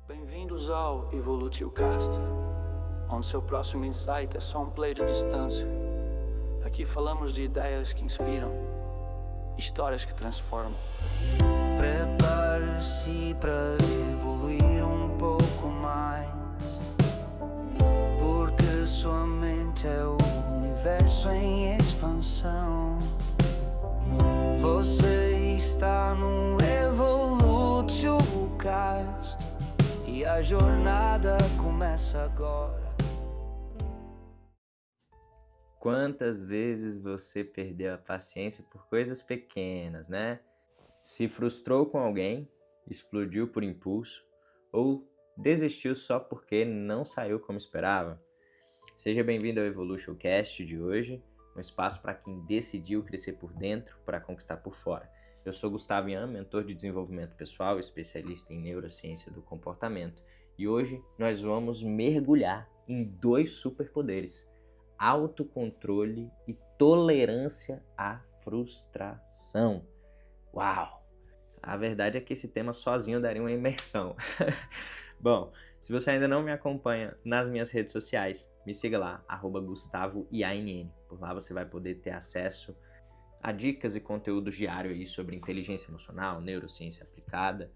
Bem-vindos ao Evolutio Cast, onde seu próximo insight é só um play de distância. Aqui falamos de ideias que inspiram, histórias que transformam. Prepare-se para evoluir um pouco mais, porque sua mente é o universo em expansão. Você está no Evolutio Cast e a jornada começa agora. Quantas vezes você perdeu a paciência por coisas pequenas, né? Se frustrou com alguém, explodiu por impulso ou desistiu só porque não saiu como esperava? Seja bem-vindo ao Evolution Cast de hoje, um espaço para quem decidiu crescer por dentro para conquistar por fora. Eu sou Gustavo Ian, mentor de desenvolvimento pessoal, especialista em neurociência do comportamento, e hoje nós vamos mergulhar em dois superpoderes: autocontrole e tolerância à frustração. Uau! A verdade é que esse tema sozinho daria uma imersão. Bom, se você ainda não me acompanha nas minhas redes sociais, me siga lá, @GustavoIANN. Por lá você vai poder ter acesso a dicas e conteúdos diários aí sobre inteligência emocional, neurociência aplicada,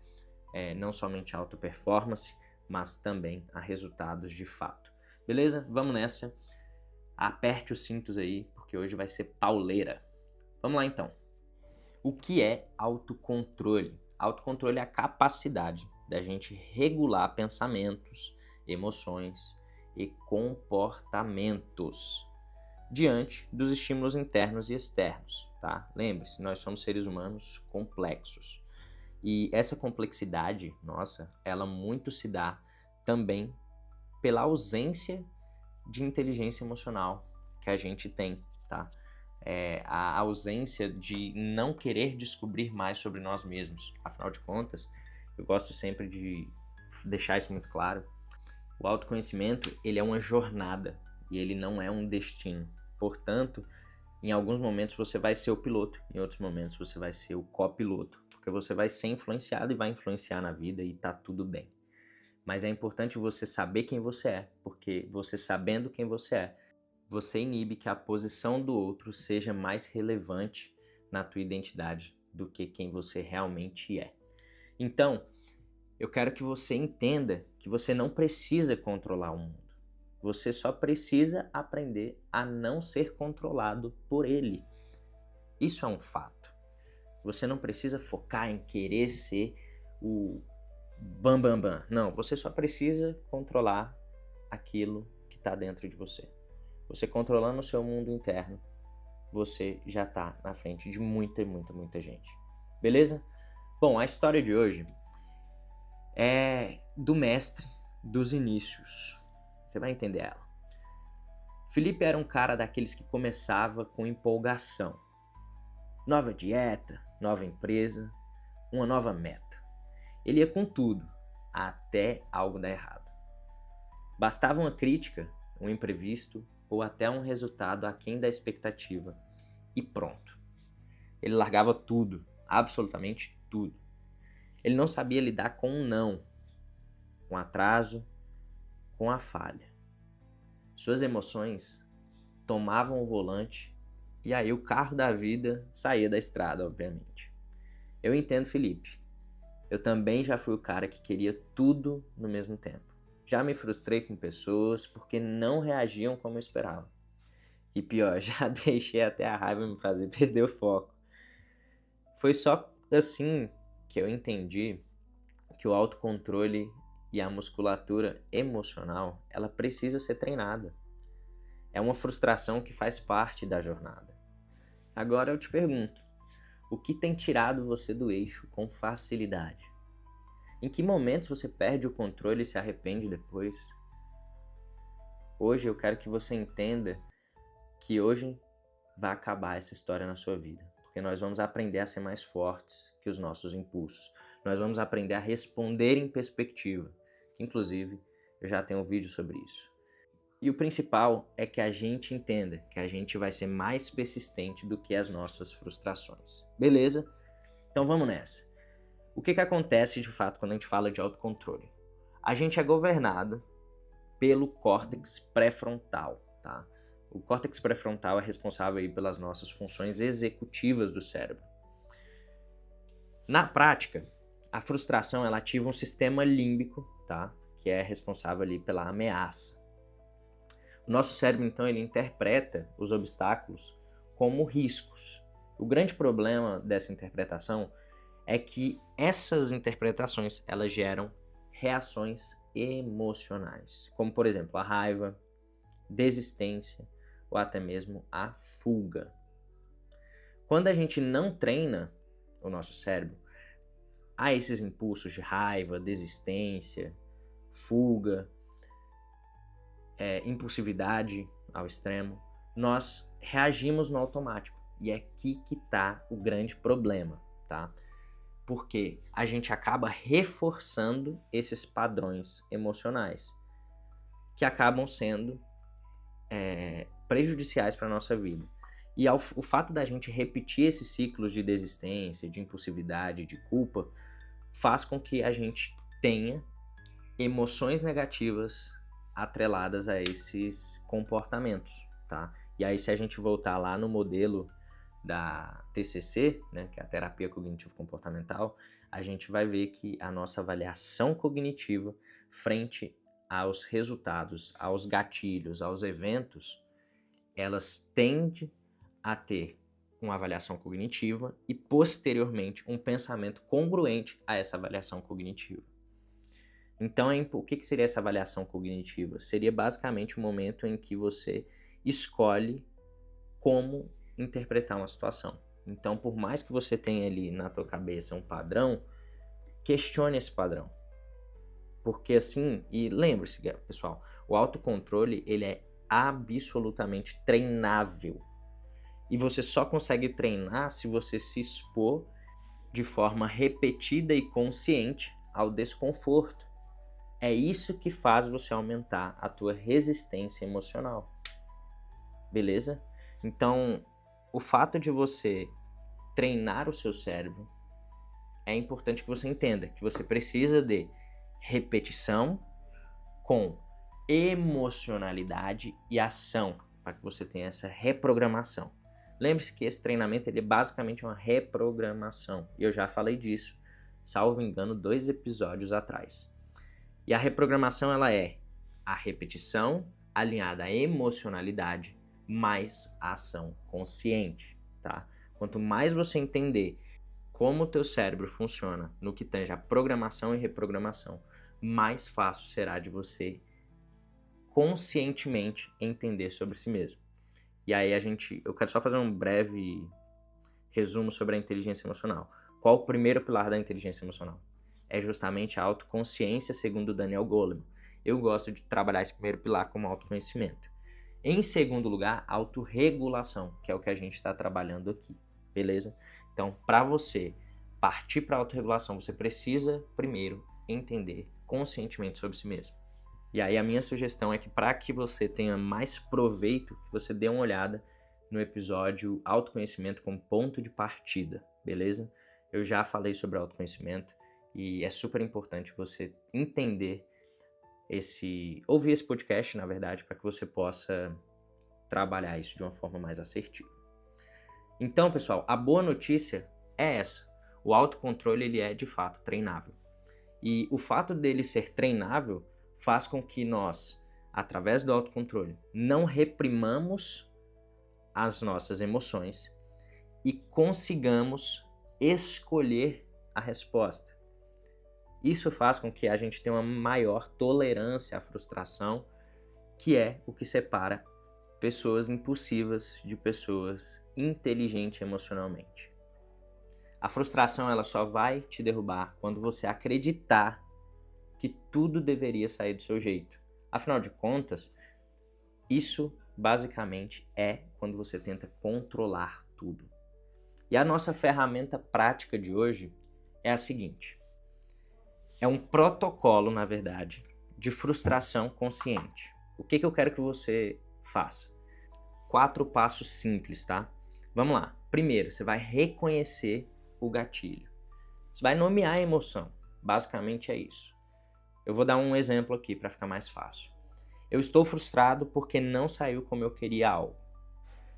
não somente alta performance, mas também a resultados de fato. Beleza? Vamos nessa. Aperte os cintos aí, porque hoje vai ser pauleira. Vamos lá então. O que é autocontrole? Autocontrole é a capacidade da gente regular pensamentos, emoções e comportamentos diante dos estímulos internos e externos, tá? Lembre-se, nós somos seres humanos complexos. E essa complexidade nossa, ela muito se dá também pela ausência de inteligência emocional que a gente tem, tá? A ausência de não querer descobrir mais sobre nós mesmos. Afinal de contas, eu gosto sempre de deixar isso muito claro. O autoconhecimento, ele é uma jornada e ele não é um destino. Portanto, em alguns momentos você vai ser o piloto, em outros momentos você vai ser o copiloto, porque você vai ser influenciado e vai influenciar na vida e tá tudo bem. Mas é importante você saber quem você é, porque você sabendo quem você é, você inibe que a posição do outro seja mais relevante na tua identidade do que quem você realmente é. Então, eu quero que você entenda que você não precisa controlar o mundo. Você só precisa aprender a não ser controlado por ele. Isso é um fato. Você não precisa focar em querer ser o bam. Não, você só precisa controlar aquilo que está dentro de você. Você controlando o seu mundo interno, você já está na frente de muita gente. Beleza? Bom, a história de hoje é do mestre dos inícios. Você vai entender ela. Felipe era um cara daqueles que começava com empolgação. Nova dieta, nova empresa, uma nova meta. Ele ia com tudo, até algo dar errado. Bastava uma crítica, um imprevisto ou até um resultado aquém da expectativa e pronto. Ele largava tudo, absolutamente tudo. Ele não sabia lidar com um não, com atraso, com a falha. Suas emoções tomavam o volante e aí o carro da vida saía da estrada, obviamente. Eu entendo Felipe. Eu também já fui o cara que queria tudo no mesmo tempo. Já me frustrei com pessoas porque não reagiam como eu esperava. E pior, já deixei até a raiva me fazer perder o foco. Foi só assim que eu entendi que o autocontrole e a musculatura emocional, ela precisa ser treinada. É uma frustração que faz parte da jornada. Agora eu te pergunto, o que tem tirado você do eixo com facilidade? Em que momentos você perde o controle e se arrepende depois? Hoje eu quero que você entenda que hoje vai acabar essa história na sua vida, porque nós vamos aprender a ser mais fortes que os nossos impulsos. Nós vamos aprender a responder em perspectiva, que inclusive eu já tenho um vídeo sobre isso. E o principal é que a gente entenda que a gente vai ser mais persistente do que as nossas frustrações. Beleza? Então vamos nessa. O que acontece de fato quando a gente fala de autocontrole? A gente é governado pelo córtex pré-frontal, tá? O córtex pré-frontal é responsável aí pelas nossas funções executivas do cérebro. Na prática, a frustração ela ativa um sistema límbico, tá? Que é responsável ali pela ameaça. O nosso cérebro, então, ele interpreta os obstáculos como riscos. O grande problema dessa interpretação é que essas interpretações elas geram reações emocionais, como por exemplo a raiva, desistência ou até mesmo a fuga. Quando a gente não treina o nosso cérebro a esses impulsos de raiva, desistência, fuga, impulsividade ao extremo, nós reagimos no automático. E é aqui que está o grande problema, tá? Porque a gente acaba reforçando esses padrões emocionais que acabam sendo prejudiciais para a nossa vida. E o fato da gente repetir esses ciclos de desistência, de impulsividade, de culpa, faz com que a gente tenha emoções negativas atreladas a esses comportamentos, tá? E aí, se a gente voltar lá no modelo da TCC, né, que é a terapia cognitivo-comportamental, a gente vai ver que a nossa avaliação cognitiva frente aos resultados, aos gatilhos, aos eventos, elas tendem a ter uma avaliação cognitiva e, posteriormente, um pensamento congruente a essa avaliação cognitiva. Então, o que seria essa avaliação cognitiva? Seria basicamente o momento em que você escolhe como interpretar uma situação. Então, por mais que você tenha ali na tua cabeça um padrão, questione esse padrão. Porque assim, e lembre-se, pessoal, o autocontrole, ele é absolutamente treinável. E você só consegue treinar se você se expor de forma repetida e consciente ao desconforto. É isso que faz você aumentar a tua resistência emocional. Beleza? Então, o fato de você treinar o seu cérebro, é importante que você entenda que você precisa de repetição com emocionalidade e ação, para que você tenha essa reprogramação. Lembre-se que esse treinamento ele é basicamente uma reprogramação, e eu já falei disso, salvo engano, 2 episódios atrás. E a reprogramação ela é a repetição alinhada à emocionalidade mais a ação consciente, tá? Quanto mais você entender como o teu cérebro funciona no que tange a programação e reprogramação, mais fácil será de você conscientemente entender sobre si mesmo. E aí eu quero só fazer um breve resumo sobre a inteligência emocional. Qual o primeiro pilar da inteligência emocional? É justamente a autoconsciência, segundo Daniel Goleman. Eu gosto de trabalhar esse primeiro pilar como autoconhecimento. Em segundo lugar, autorregulação, que é o que a gente está trabalhando aqui, beleza? Então, para você partir para a autorregulação, você precisa primeiro entender conscientemente sobre si mesmo. E aí a minha sugestão é que para que você tenha mais proveito, que você dê uma olhada no episódio Autoconhecimento como ponto de partida, beleza? Eu já falei sobre autoconhecimento e é super importante você entender ouvir esse podcast, na verdade, para que você possa trabalhar isso de uma forma mais assertiva. Então, pessoal, a boa notícia é essa. O autocontrole, ele é, de fato, treinável. E o fato dele ser treinável faz com que nós, através do autocontrole, não reprimamos as nossas emoções e consigamos escolher a resposta. Isso faz com que a gente tenha uma maior tolerância à frustração, que é o que separa pessoas impulsivas de pessoas inteligentes emocionalmente. A frustração ela só vai te derrubar quando você acreditar que tudo deveria sair do seu jeito. Afinal de contas, isso basicamente é quando você tenta controlar tudo. E a nossa ferramenta prática de hoje é a seguinte. É um protocolo, na verdade, de frustração consciente. O que eu quero que você faça? 4 passos simples, tá? Vamos lá. Primeiro, você vai reconhecer o gatilho. Você vai nomear a emoção. Basicamente é isso. Eu vou dar um exemplo aqui para ficar mais fácil. Eu estou frustrado porque não saiu como eu queria algo.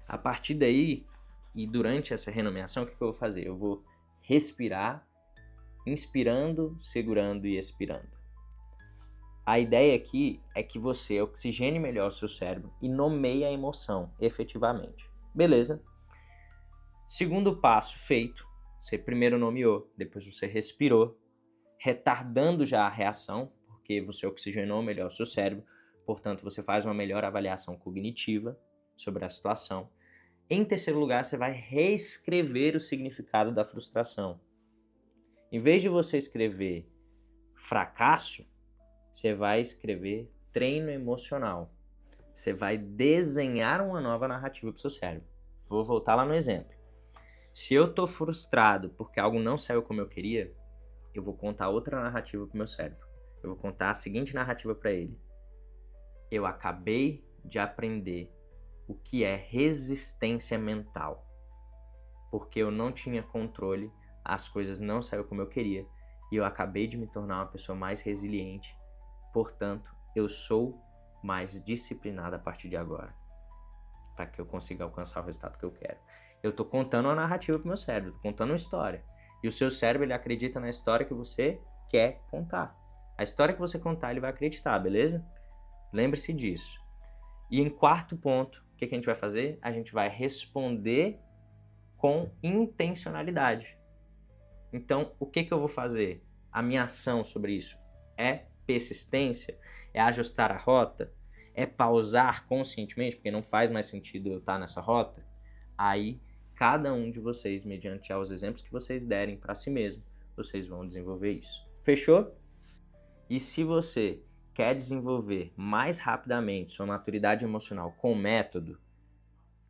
A partir daí, e durante essa renomeação, o que eu vou fazer? Eu vou respirar, inspirando, segurando e expirando. A ideia aqui é que você oxigene melhor o seu cérebro e nomeie a emoção, efetivamente. Beleza? Segundo passo feito, você primeiro nomeou, depois você respirou, retardando já a reação, porque você oxigenou melhor o seu cérebro, portanto você faz uma melhor avaliação cognitiva sobre a situação. Em terceiro lugar, você vai reescrever o significado da frustração. Em vez de você escrever fracasso, você vai escrever treino emocional. Você vai desenhar uma nova narrativa para o seu cérebro. Vou voltar lá no exemplo. Se eu estou frustrado porque algo não saiu como eu queria, eu vou contar outra narrativa para o meu cérebro. Eu vou contar a seguinte narrativa para ele. Eu acabei de aprender o que é resistência mental. Porque eu não tinha controle, as coisas não saíram como eu queria, e eu acabei de me tornar uma pessoa mais resiliente. Portanto, eu sou mais disciplinado a partir de agora, para que eu consiga alcançar o resultado que eu quero. Eu estou contando uma narrativa para o meu cérebro, estou contando uma história. E o seu cérebro, ele acredita na história que você quer contar. A história que você contar, ele vai acreditar, beleza? Lembre-se disso. E em quarto ponto, o que a gente vai fazer? A gente vai responder com intencionalidade. Então, o que eu vou fazer? A minha ação sobre isso é persistência? É ajustar a rota? É pausar conscientemente, porque não faz mais sentido eu estar nessa rota? Aí, cada um de vocês, mediante aos exemplos que vocês derem para si mesmo, vocês vão desenvolver isso. Fechou? E se você quer desenvolver mais rapidamente sua maturidade emocional com método,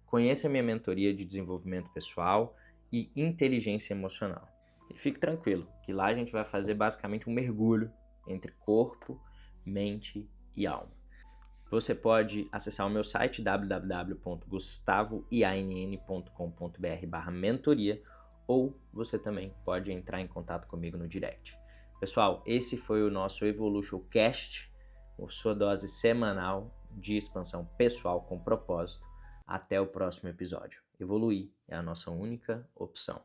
conheça a minha mentoria de desenvolvimento pessoal e inteligência emocional. E fique tranquilo, que lá a gente vai fazer basicamente um mergulho entre corpo, mente e alma. Você pode acessar o meu site www.gustavoiann.com.br/mentoria ou você também pode entrar em contato comigo no direct. Pessoal, esse foi o nosso Evolution Cast, a sua dose semanal de expansão pessoal com propósito. Até o próximo episódio. Evoluir é a nossa única opção.